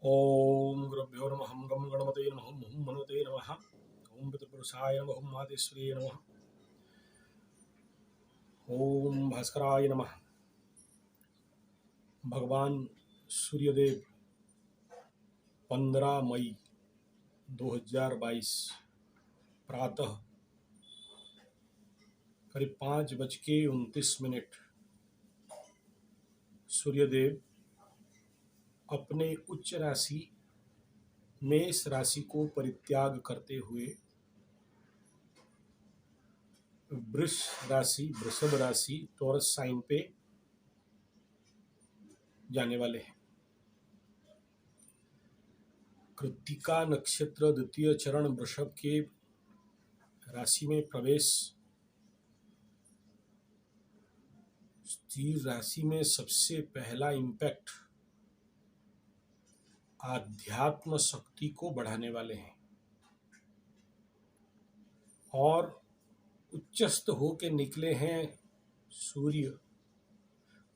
ओम गुरुभ्यो नमः गं गणपतये नमः हुं हनुमते नमः ओम पितृपुरुषाय नमः हुं मातेश्वर्यै नमः ओम भास्कराय नमः। भगवान सूर्यदेव 15 मई 2022 प्रातः करीब 5:29 सूर्यदेव अपने उच्च राशि मेष राशि को परित्याग करते हुए वृषभ राशि टॉरस साइन पे जाने वाले हैं। कृत्तिका नक्षत्र द्वितीय चरण वृषभ के राशि में प्रवेश। स्थिर राशि में सबसे पहला इम्पैक्ट आध्यात्म शक्ति को बढ़ाने वाले हैं और उच्चस्थ होके निकले हैं सूर्य।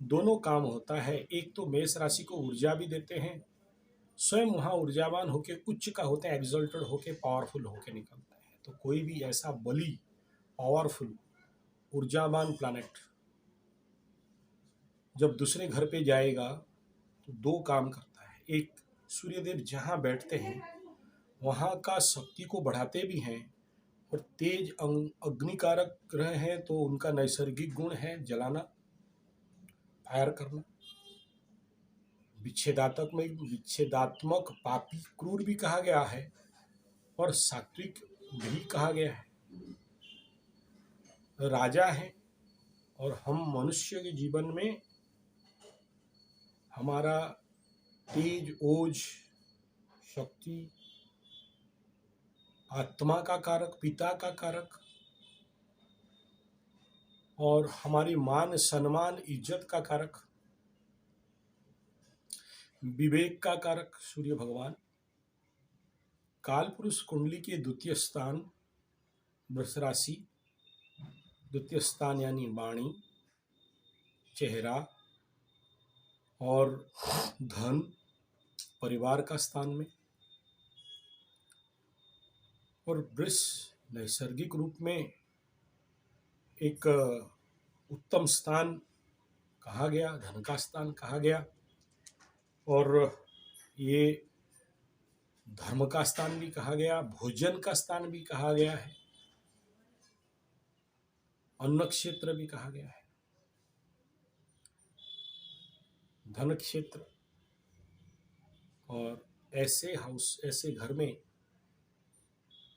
दोनों काम होता है, एक तो मेष राशि को ऊर्जा भी देते हैं, स्वयं वहाँ ऊर्जावान होके उच्च का होते हैं, एग्जल्टेड होके पावरफुल होके निकलते हैं। तो कोई भी ऐसा बली पावरफुल ऊर्जावान प्लैनेट जब दूसरे घर पे जाएगा तो दो काम करता है। एक, सूर्यदेव जहाँ बैठते हैं वहाँ का शक्ति को बढ़ाते भी हैं और तेज अग्निकारक ग्रह हैं तो उनका नैसर्गिक गुण है जलाना, फायर करना। विच्छेदात्मक पापी क्रूर भी कहा गया है और सात्विक भी कहा गया है। राजा है और हम मनुष्य के जीवन में हमारा तेज ओज शक्ति आत्मा का कारक, पिता का कारक और हमारी मान सम्मान इज्जत का कारक, विवेक का कारक सूर्य भगवान। काल पुरुष कुंडली के द्वितीय स्थान वृष राशि, द्वितीय स्थान यानी वाणी, चेहरा और धन, परिवार का स्थान में। और वृष नैसर्गिक रूप में एक उत्तम स्थान कहा गया, धन का स्थान कहा गया और ये धर्म का स्थान भी कहा गया, भोजन का स्थान भी कहा गया है, अन्न क्षेत्र भी कहा गया है। धन क्षेत्र और ऐसे हाउस, ऐसे घर में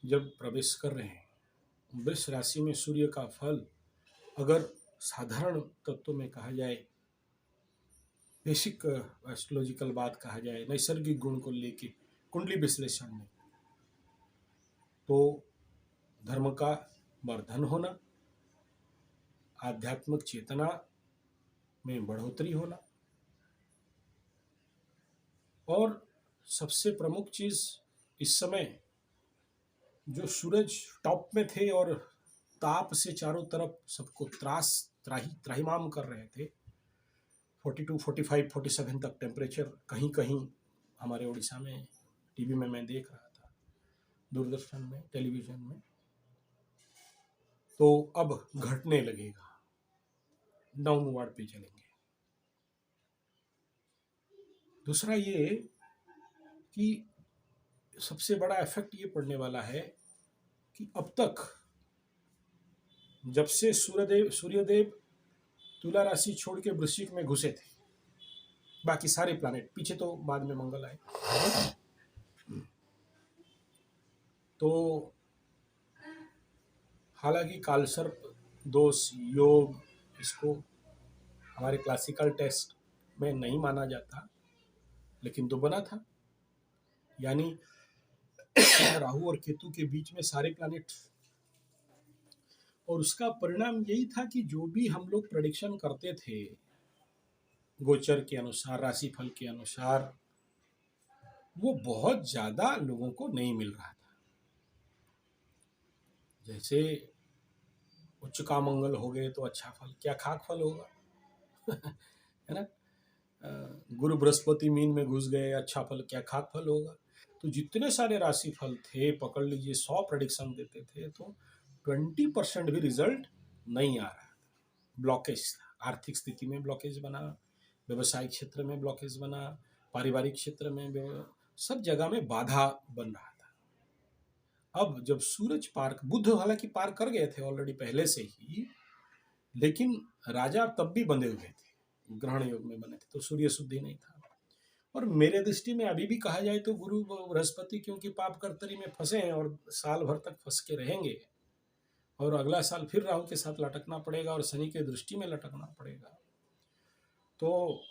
जब प्रवेश कर रहे हैं, वृष राशि में सूर्य का फल अगर साधारण तत्व में कहा जाए, बेसिक एस्ट्रोलॉजिकल बात कहा जाए, नैसर्गिक गुण को लेके कुंडली विश्लेषण में, तो धर्म का वर्धन होना, आध्यात्मिक चेतना में बढ़ोतरी होना और सबसे प्रमुख चीज इस समय जो सूरज टॉप में थे और ताप से चारों तरफ सबको त्राहिमाम कर रहे थे, 42, 45, 47 तक टेम्परेचर कहीं कहीं हमारे उड़ीसा में टीवी में मैं देख रहा था, दूरदर्शन में, टेलीविजन में। तो अब घटने लगेगा, डाउनवर्ड पे चलेंगे। दूसरा ये कि सबसे बड़ा इफेक्ट ये पड़ने वाला है कि अब तक जब से सूर्यदेव तुला राशि छोड़ के वृश्चिक में घुसे थे, बाकी सारे प्लैनेट पीछे तो बाद में मंगल आए, तो हालांकि कालसर्प दोष योग इसको हमारे क्लासिकल टेस्ट में नहीं माना जाता, लेकिन तो बना था। यानी राहु और केतु के बीच में सारे प्लैनेट, और उसका परिणाम यही था कि जो भी हम लोग प्रेडिक्शन करते थे गोचर के अनुसार, राशिफल के अनुसार, वो बहुत ज्यादा लोगों को नहीं मिल रहा था। जैसे उच्च का मंगल हो गए तो अच्छा फल, क्या खाक फल होगा है ना। गुरु बृहस्पति मीन में घुस गए, अच्छा फल क्या खाक फल होगा। तो जितने सारे राशि फल थे, पकड़ लीजिए 100 प्रेडिक्शन देते थे, तो 20% भी रिजल्ट नहीं आ रहा था। ब्लॉकेज था, आर्थिक स्थिति में ब्लॉकेज बना, व्यवसायिक क्षेत्र में ब्लॉकेज बना, पारिवारिक क्षेत्र में, सब जगह में बाधा बन रहा था। अब जब सूरज पार, बुध हालांकि पार कर गए थे ऑलरेडी पहले से ही, लेकिन राजा तब भी बंधे हुए थे, ग्रहण योग में बने थे, तो सूर्य शुद्धि नहीं था। और मेरे दृष्टि में अभी भी कहा जाए तो गुरु बृहस्पति क्योंकि पाप कर्तरी में फंसे हैं और साल भर तक फंस के रहेंगे, और अगला साल फिर राहु के साथ लटकना पड़ेगा और शनि के दृष्टि में लटकना पड़ेगा। तो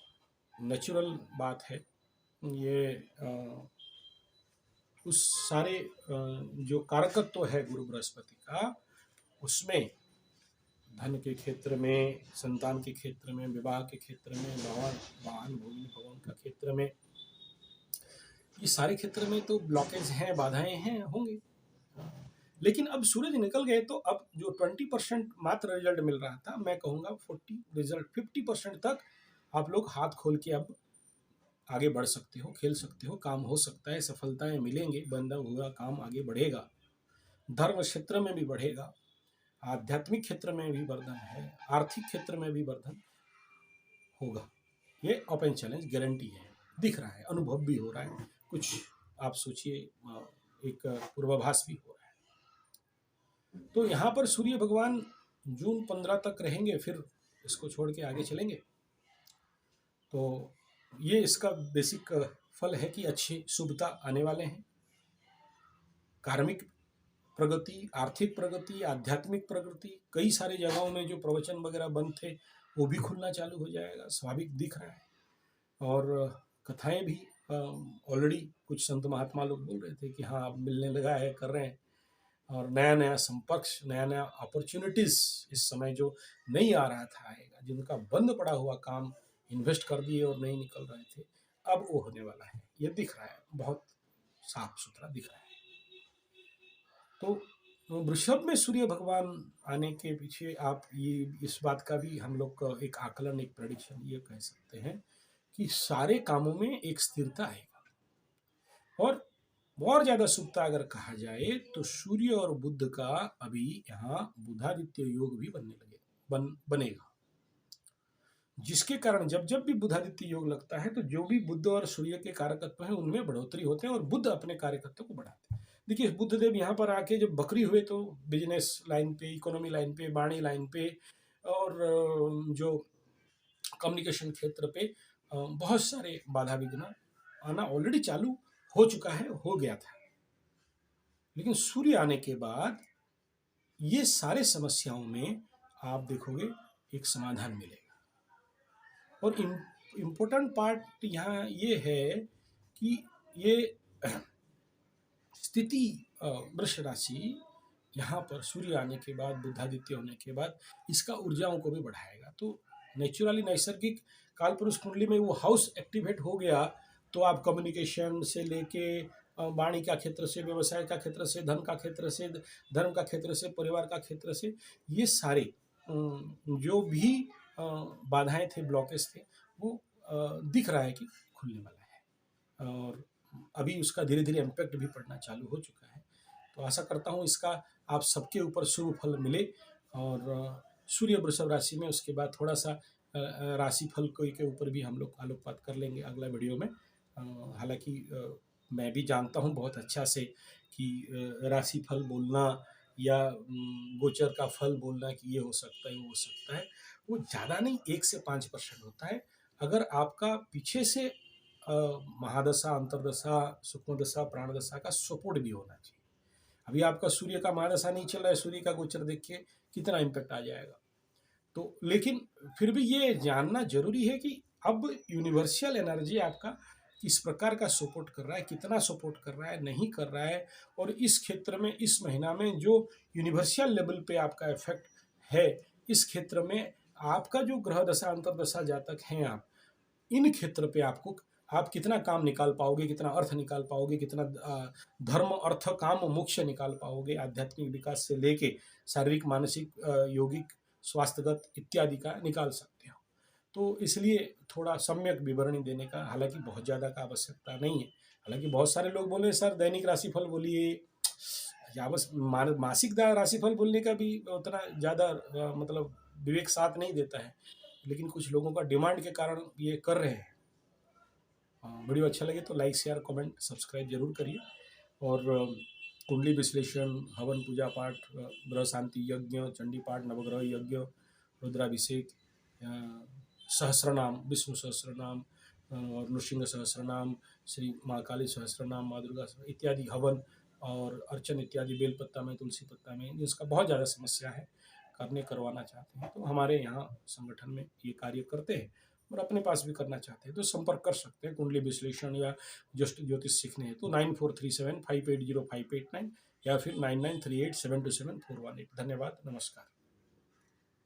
नेचुरल बात है ये। उस सारे जो कारकत्व है गुरु बृहस्पति का, उसमें धन के क्षेत्र में, संतान के क्षेत्र में, विवाह के क्षेत्र में, भवन वाहन भूमि भवन का क्षेत्र में, ये सारे क्षेत्र में तो ब्लॉकेज हैं, बाधाएं हैं, होंगे। लेकिन अब सूरज निकल गए तो अब जो 20% मात्र रिजल्ट मिल रहा था, मैं कहूँगा 50% तक आप लोग हाथ खोल के अब आगे बढ़ सकते हो, खेल सकते हो, काम हो सकता है, सफलताएं मिलेंगे, बंधा हुआ काम आगे बढ़ेगा, धर्म क्षेत्र में भी बढ़ेगा, आध्यात्मिक क्षेत्र में भी वर्धन है, आर्थिक क्षेत्र में भी वर्धन होगा। ये ओपन चैलेंज गारंटी है, दिख रहा है, अनुभव भी हो रहा है, कुछ आप सोचिए एक पूर्वाभास भी हो रहा है। तो यहाँ पर सूर्य भगवान जून 15 तक रहेंगे, फिर इसको छोड़ के आगे चलेंगे। तो ये इसका बेसिक फल है कि अच्छी शुभता आने वाले हैं, कार्मिक प्रगति, आर्थिक प्रगति, आध्यात्मिक प्रगति, कई सारी जगहों में जो प्रवचन वगैरह बंद थे वो भी खुलना चालू हो जाएगा, स्वाभाविक दिख रहा है। और कथाएं भी ऑलरेडी कुछ संत महात्मा लोग बोल रहे थे कि हाँ अब मिलने लगा है, कर रहे हैं, और नया नया संपर्क, नया नया अपॉर्चुनिटीज इस समय जो नहीं आ रहा था आएगा, जिनका बंद पड़ा हुआ काम इन्वेस्ट कर दिए और नहीं निकल रहे थे, अब वो होने वाला है, ये दिख रहा है, बहुत साफ सुथरा दिख रहा है। तो वृषभ में सूर्य भगवान आने के पीछे आप ये इस बात का भी हम लोग का एक आकलन, एक प्रेडिक्शन ये कह सकते हैं कि सारे कामों में एक स्थिरता आएगा। और ज्यादा शुभता अगर कहा जाए तो सूर्य और बुध का अभी यहाँ बुधादित्य योग भी बनेगा, जिसके कारण जब जब भी बुधादित्य योग लगता है तो जो भी बुध और सूर्य के कारकत्व हैं उनमें बढ़ोतरी होते हैं और बुध अपने कार्यकत्व को बढ़ाते हैं। देखिए बुद्धदेव यहाँ पर आके जब बकरी हुए तो बिजनेस लाइन पे, इकोनॉमी लाइन पे, वाणी लाइन पे और जो कम्युनिकेशन क्षेत्र पे बहुत सारे बाधा विघ्न आना ऑलरेडी चालू हो चुका है, हो गया था। लेकिन सूर्य आने के बाद ये सारे समस्याओं में आप देखोगे एक समाधान मिलेगा। और इम्पोर्टेंट पार्ट यहाँ ये है कि ये स्थिति वृष राशि यहाँ पर सूर्य आने के बाद, बुधादित्य होने के बाद इसका ऊर्जाओं को भी बढ़ाएगा। तो नेचुरली नैसर्गिक कालपुरुष कुंडली में वो हाउस एक्टिवेट हो गया तो आप कम्युनिकेशन से लेके वाणी का क्षेत्र से, व्यवसाय का क्षेत्र से, धन का क्षेत्र से, धर्म का क्षेत्र से, परिवार का क्षेत्र से, ये सारे जो भी बाधाएं थे, ब्लॉकेज थे, वो दिख रहा है कि खुलने वाला है। और अभी उसका धीरे धीरे इम्पैक्ट भी पड़ना चालू हो चुका है। तो आशा करता हूँ इसका आप सबके ऊपर शुभ फल मिले। और सूर्य वृषभ राशि में, उसके बाद थोड़ा सा राशिफल के ऊपर भी हम लोग आलोकपात कर लेंगे अगला वीडियो में। हालांकि मैं भी जानता हूँ बहुत अच्छा से कि राशिफल बोलना या गोचर का फल बोलना कि ये हो सकता है, वो हो सकता है, वो ज़्यादा नहीं 1 से 5% होता है। अगर आपका पीछे से महादशा, अंतरदशा, सूक्ष्मदशा, प्राणदशा का सपोर्ट भी होना चाहिए। अभी आपका सूर्य का महादशा नहीं चल रहा है, सूर्य का गोचर देखिए कितना इम्पैक्ट आ जाएगा। तो लेकिन फिर भी ये जानना जरूरी है कि अब यूनिवर्सल एनर्जी आपका किस प्रकार का सपोर्ट कर रहा है, कितना सपोर्ट कर रहा है, नहीं कर रहा है, और इस क्षेत्र में, इस महीना में जो यूनिवर्सल लेवल पे आपका इफेक्ट है, इस क्षेत्र में आपका जो ग्रह दशा, अंतरदशा जातक हैं आप, इन क्षेत्र पे आपको आप कितना काम निकाल पाओगे, कितना अर्थ निकाल पाओगे, कितना धर्म, अर्थ, काम, मोक्ष निकाल पाओगे, आध्यात्मिक विकास से लेके शारीरिक, मानसिक, यौगिक, स्वास्थ्यगत इत्यादि का निकाल सकते हो। तो इसलिए थोड़ा सम्यक विवरणी देने का, हालांकि बहुत ज़्यादा का आवश्यकता नहीं है। हालांकि बहुत सारे लोग बोले सर दैनिक राशिफल बोलिए, या बस मासिक राशिफल बोलने का भी उतना ज़्यादा मतलब विवेक साथ नहीं देता है, लेकिन कुछ लोगों का डिमांड के कारण ये कर रहे हैं। वीडियो अच्छा लगे तो लाइक शेयर कमेंट सब्सक्राइब जरूर करिए। और कुंडली विश्लेषण, हवन पूजा पाठ, ग्रह शांति यज्ञ, चंडी पाठ, नवग्रह यज्ञ, रुद्राभिषेक, सहस्रनाम, विष्णु सहस्रनाम और नृसिंह सहस्रनाम, श्री माँ काली सहस्रनाम, माँ दुर्गा इत्यादि हवन और अर्चन इत्यादि बेल पत्ता में, तुलसी पत्ता में, जिसका बहुत ज़्यादा समस्या है, करवाना चाहते हैं तो हमारे यहाँ संगठन में ये कार्य करते हैं। और अपने पास भी करना चाहते हैं तो संपर्क कर सकते हैं कुंडली विश्लेषण या जस्ट ज्योतिष सीखने हैं तो 9437580589 या फिर 9938727418। धन्यवाद, नमस्कार।